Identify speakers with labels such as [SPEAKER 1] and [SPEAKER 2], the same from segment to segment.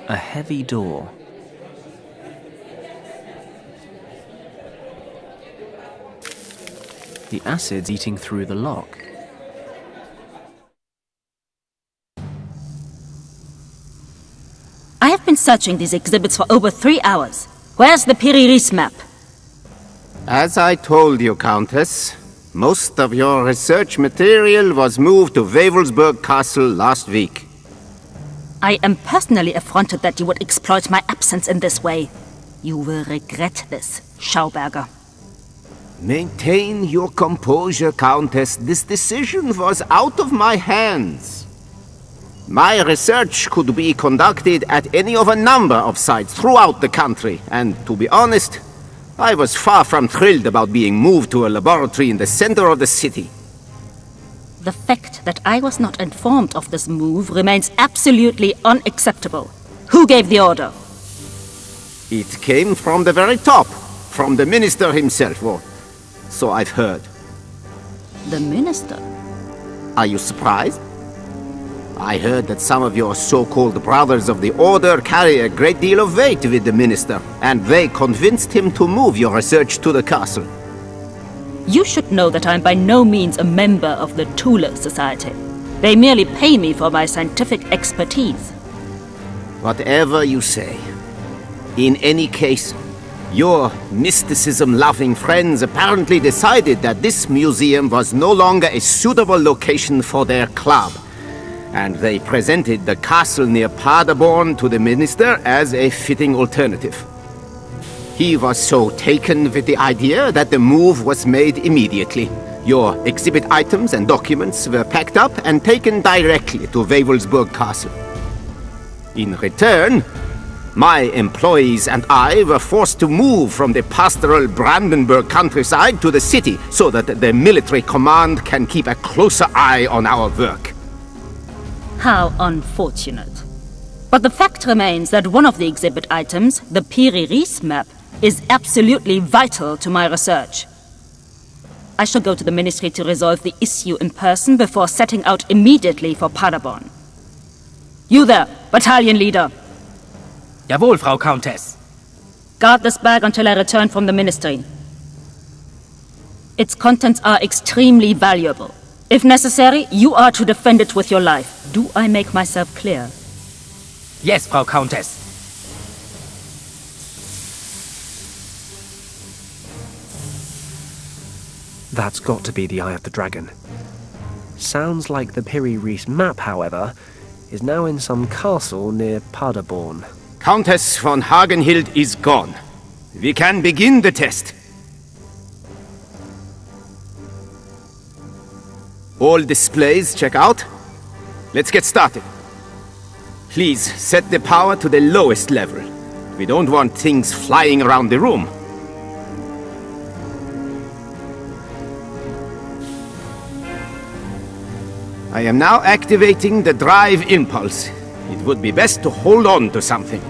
[SPEAKER 1] A heavy door. The acid's eating through the lock.
[SPEAKER 2] I have been searching these exhibits for over 3 hours. Where's the Piri-Reis map?
[SPEAKER 3] As I told you, Countess, most of your research material was moved to Wewelsburg Castle last week.
[SPEAKER 2] I am personally affronted that you would exploit my absence in this way. You will regret this, Schauberger.
[SPEAKER 3] Maintain your composure, Countess. This decision was out of my hands. My research could be conducted at any of a number of sites throughout the country, and to be honest, I was far from thrilled about being moved to a laboratory in the center of the city.
[SPEAKER 2] The fact that I was not informed of this move remains absolutely unacceptable. Who gave the order?
[SPEAKER 3] It came from the very top, from the minister himself, or so I've heard.
[SPEAKER 2] The minister?
[SPEAKER 3] Are you surprised? I heard that some of your so-called brothers of the Order carry a great deal of weight with the minister, and they convinced him to move your research to the castle.
[SPEAKER 2] You should know that I'm by no means a member of the Thule Society. They merely pay me for my scientific expertise.
[SPEAKER 3] Whatever you say. In any case, your mysticism-loving friends apparently decided that this museum was no longer a suitable location for their club, and they presented the castle near Paderborn to the minister as a fitting alternative. He was so taken with the idea that the move was made immediately. Your exhibit items and documents were packed up and taken directly to Wewelsburg Castle. In return, my employees and I were forced to move from the pastoral Brandenburg countryside to the city so that the military command can keep a closer eye on our work.
[SPEAKER 2] How unfortunate. But the fact remains that one of the exhibit items, the Piri-Reis map, is absolutely vital to my research. I shall go to the ministry to resolve the issue in person before setting out immediately for Paderborn. You there, battalion leader.
[SPEAKER 4] Jawohl, Frau Countess.
[SPEAKER 2] Guard this bag until I return from the ministry. Its contents are extremely valuable. If necessary, you are to defend it with your life. Do I make myself clear?
[SPEAKER 4] Yes, Frau Countess.
[SPEAKER 1] That's got to be the Eye of the Dragon. Sounds like the Piri-Reis map, however, is now in some castle near Paderborn.
[SPEAKER 3] Countess von Hagenhild is gone. We can begin the test. All displays check out. Let's get started. Please set the power to the lowest level. We don't want things flying around the room. I am now activating the drive impulse. It would be best to hold on to something.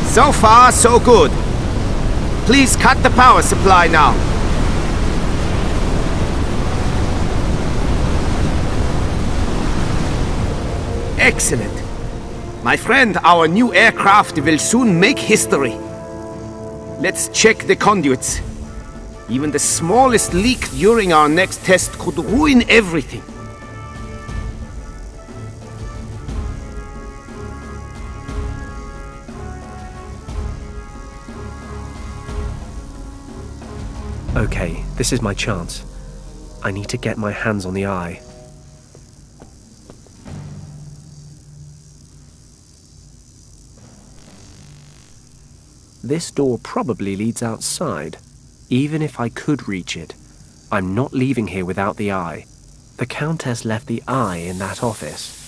[SPEAKER 3] So far, so good. Please cut the power supply now. Excellent. My friend, our new aircraft will soon make history. Let's check the conduits. Even the smallest leak during our next test could ruin everything.
[SPEAKER 1] Okay, this is my chance. I need to get my hands on the eye. This door probably leads outside. Even if I could reach it, I'm not leaving here without the eye. The Countess left the eye in that office.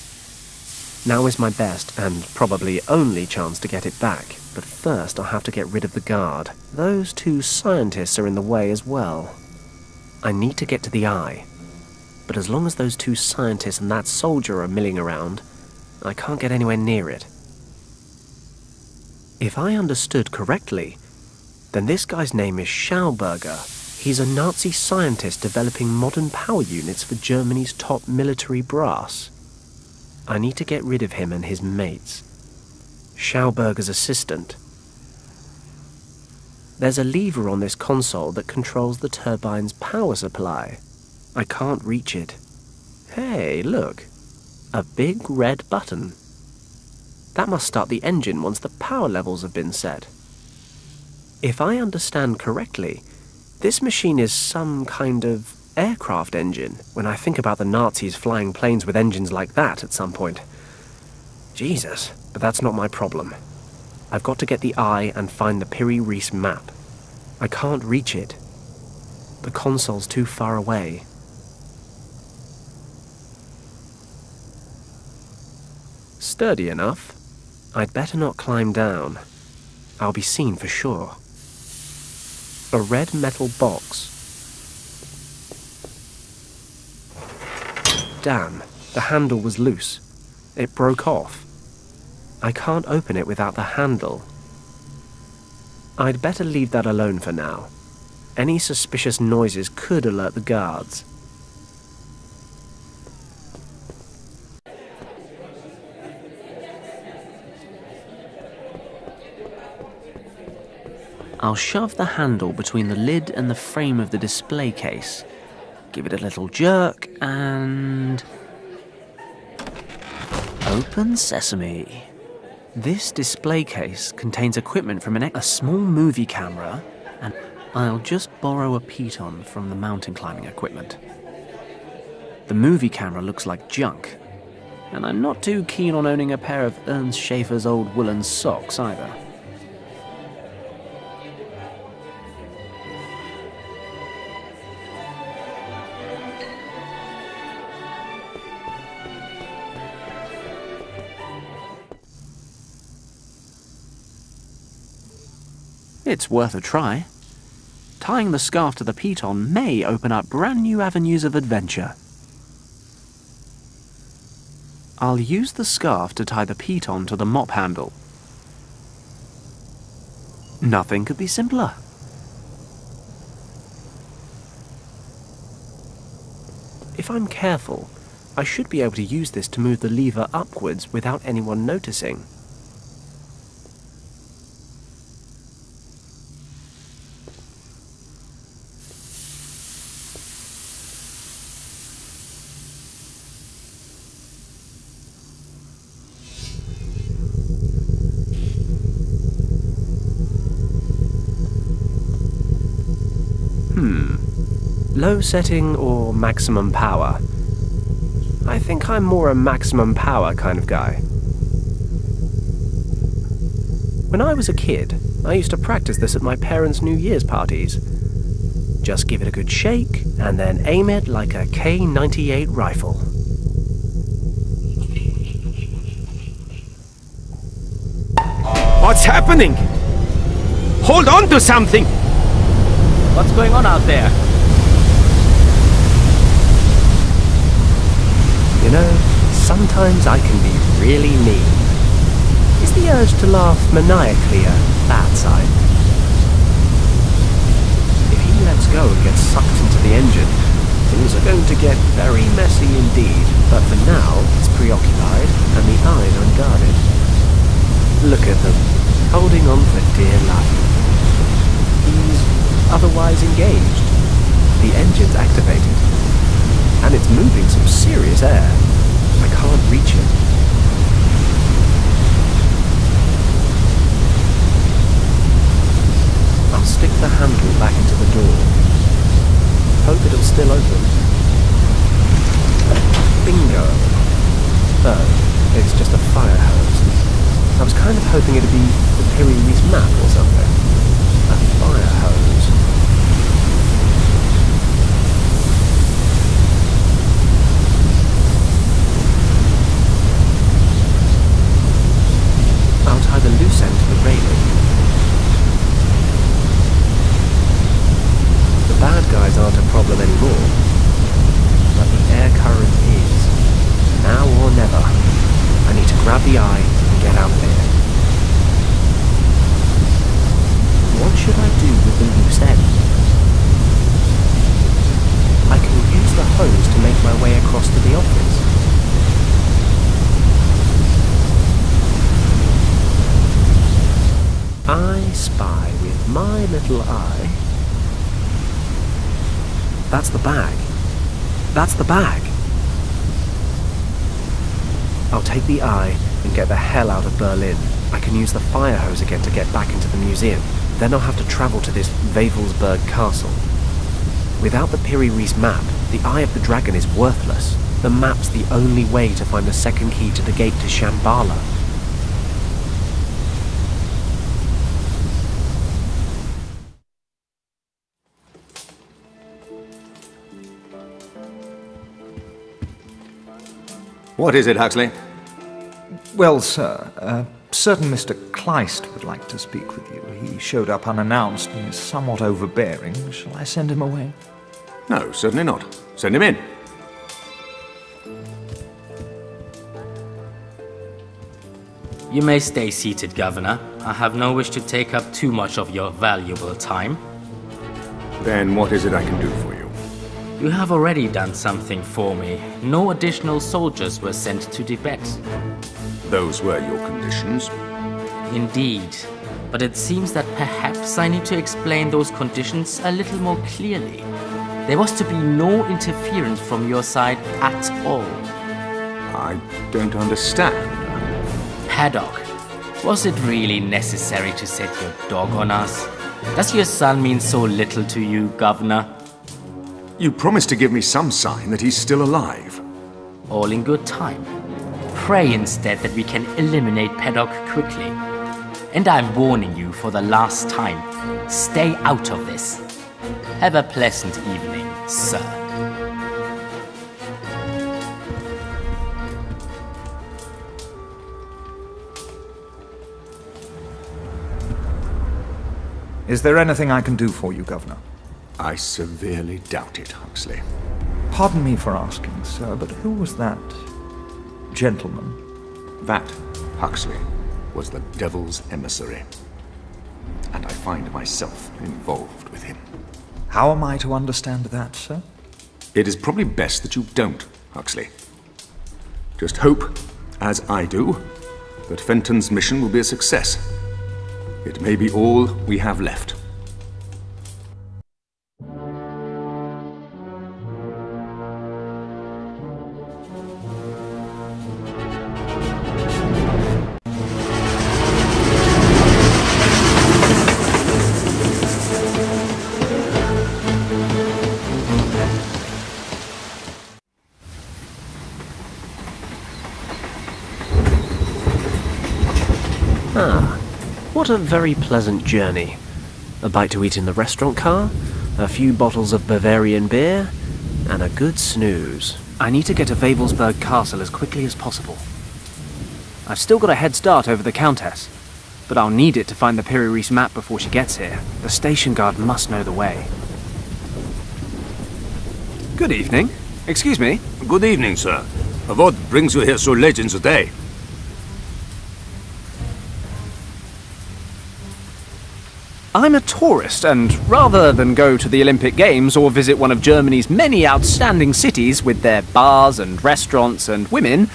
[SPEAKER 1] Now is my best, and probably only chance to get it back. But first I'll have to get rid of the guard. Those two scientists are in the way as well. I need to get to the eye. But as long as those two scientists and that soldier are milling around, I can't get anywhere near it. If I understood correctly, then this guy's name is Schauberger. He's a Nazi scientist developing modern power units for Germany's top military brass. I need to get rid of him and his mates. Schauberger's assistant. There's a lever on this console that controls the turbine's power supply. I can't reach it. Hey, look. A big red button. That must start the engine once the power levels have been set. If I understand correctly, this machine is some kind of aircraft engine when I think about the Nazis flying planes with engines like that at some point. Jesus, but that's not my problem. I've got to get the eye and find the Piri-Reis map. I can't reach it. The console's too far away. Sturdy enough. I'd better not climb down. I'll be seen for sure. A red metal box. Damn, the handle was loose. It broke off. I can't open it without the handle. I'd better leave that alone for now. Any suspicious noises could alert the guards. I'll shove the handle between the lid and the frame of the display case, give it a little jerk, and... Open sesame. This display case contains equipment from a small movie camera, and I'll just borrow a piton from the mountain climbing equipment. The movie camera looks like junk, and I'm not too keen on owning a pair of Ernst Schaefer's old woolen socks either. It's worth a try. Tying the scarf to the piton may open up brand new avenues of adventure. I'll use the scarf to tie the piton to the mop handle. Nothing could be simpler. If I'm careful, I should be able to use this to move the lever upwards without anyone noticing. Low setting or maximum power? I think I'm more a maximum power kind of guy. When I was a kid, I used to practice this at my parents' New Year's parties. Just give it a good shake, and then aim it like a K-98 rifle.
[SPEAKER 3] What's happening? Hold on to something!
[SPEAKER 4] What's going on out there?
[SPEAKER 1] You know, sometimes I can be really mean. Is the urge to laugh maniacally a bad sign? If he lets go and gets sucked into the engine, things are going to get very messy indeed. But for now, it's preoccupied and the eyes unguarded. Look at them, holding on for dear life. He's otherwise engaged. The engine's activated. And it's moving some serious air. I can't reach it. I'll stick the handle back into the door. Hope it'll still open. Bingo. Oh, it's just a fire hose. I was kind of hoping it'd be the Piri-Reis map or something. A fire hose. I'll tie the loose end to the railing. The bad guys aren't a problem anymore, but the air current is. Now or never. I need to grab the eye and get out of here. I spy with my little eye. That's the bag. That's the bag. I'll take the eye and get the hell out of Berlin. I can use the fire hose again to get back into the museum. Then I'll have to travel to this Wewelsburg castle. Without the Piri-Reis map, the Eye of the Dragon is worthless. The map's the only way to find the second key to the gate to Shambhala.
[SPEAKER 5] What is it, Huxley?
[SPEAKER 6] Well, sir, a certain Mr. Kleist would like to speak with you. He showed up unannounced and is somewhat overbearing. Shall I send him away?
[SPEAKER 5] No, certainly not. Send him in.
[SPEAKER 4] You may stay seated, Governor. I have no wish to take up too much of your valuable time.
[SPEAKER 5] Then what is it I can do for you?
[SPEAKER 4] You have already done something for me. No additional soldiers were sent to Tibet.
[SPEAKER 5] Those were your conditions.
[SPEAKER 4] Indeed. But it seems that perhaps I need to explain those conditions a little more clearly. There was to be no interference from your side at all.
[SPEAKER 5] I don't understand.
[SPEAKER 4] Paddock, was it really necessary to set your dog on us? Does your son mean so little to you, Governor?
[SPEAKER 5] You promised to give me some sign that he's still alive.
[SPEAKER 4] All in good time. Pray instead that we can eliminate Paddock quickly. And I'm warning you for the last time. Stay out of this. Have a pleasant evening, sir.
[SPEAKER 6] Is there anything I can do for you, Governor?
[SPEAKER 5] I severely doubt it, Huxley.
[SPEAKER 6] Pardon me for asking, sir, but who was that gentleman?
[SPEAKER 5] That, Huxley, was the devil's emissary. And I find myself involved with him.
[SPEAKER 6] How am I to understand that, sir?
[SPEAKER 5] It is probably best that you don't, Huxley. Just hope, as I do, that Fenton's mission will be a success. It may be all we have left.
[SPEAKER 1] What a very pleasant journey. A bite to eat in the restaurant car, a few bottles of Bavarian beer, and a good snooze. I need to get to Wewelsburg Castle as quickly as possible. I've still got a head start over the Countess, but I'll need it to find the Piri-Reis map before she gets here. The station guard must know the way. Good evening. Excuse me.
[SPEAKER 7] Good evening, sir. What brings you here so late in the day?
[SPEAKER 1] I'm a tourist, and rather than go to the Olympic Games or visit one of Germany's many outstanding cities with their bars and restaurants and women,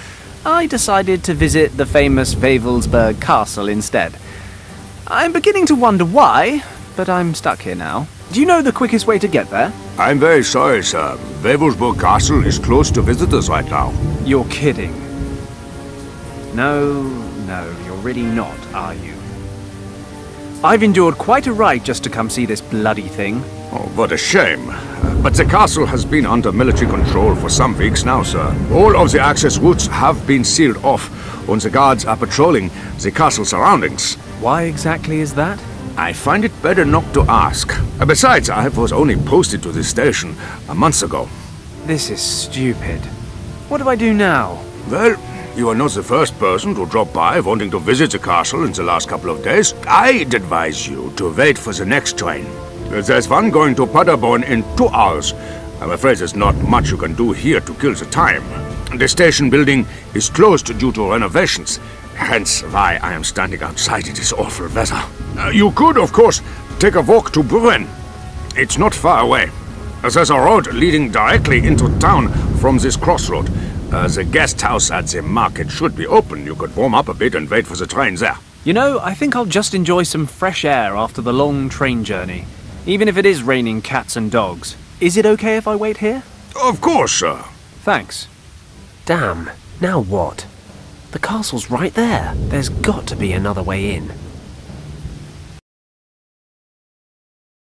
[SPEAKER 1] I decided to visit the famous Wewelsburg Castle instead. I'm beginning to wonder why, but I'm stuck here now. Do you know the quickest way to get there?
[SPEAKER 7] I'm very sorry, sir. Wewelsburg Castle is closed to visitors right now.
[SPEAKER 1] You're kidding. No, you're really not, are you? I've endured quite a ride just to come see this bloody thing.
[SPEAKER 7] Oh, what a shame. But the castle has been under military control for some weeks now, sir. All of the access routes have been sealed off, and the guards are patrolling the castle surroundings.
[SPEAKER 1] Why exactly is that?
[SPEAKER 7] I find it better not to ask. Besides, I was only posted to this station a month ago.
[SPEAKER 1] This is stupid. What do I do now?
[SPEAKER 7] Well, you are not the first person to drop by wanting to visit the castle in the last couple of days. I'd advise you to wait for the next train. There's one going to Paderborn in 2 hours. I'm afraid there's not much you can do here to kill the time. The station building is closed due to renovations, hence why I am standing outside in this awful weather. You could, of course, take a walk to Brünn. It's not far away. There's a road leading directly into town from this crossroad. The guest house at the market should be open. You could warm up a bit and wait for the train there.
[SPEAKER 1] You know, I think I'll just enjoy some fresh air after the long train journey, even if it is raining cats and dogs. Is it okay if I wait here?
[SPEAKER 7] Of course, sir.
[SPEAKER 1] Thanks. Damn, now what? The castle's right there. There's got to be another way in.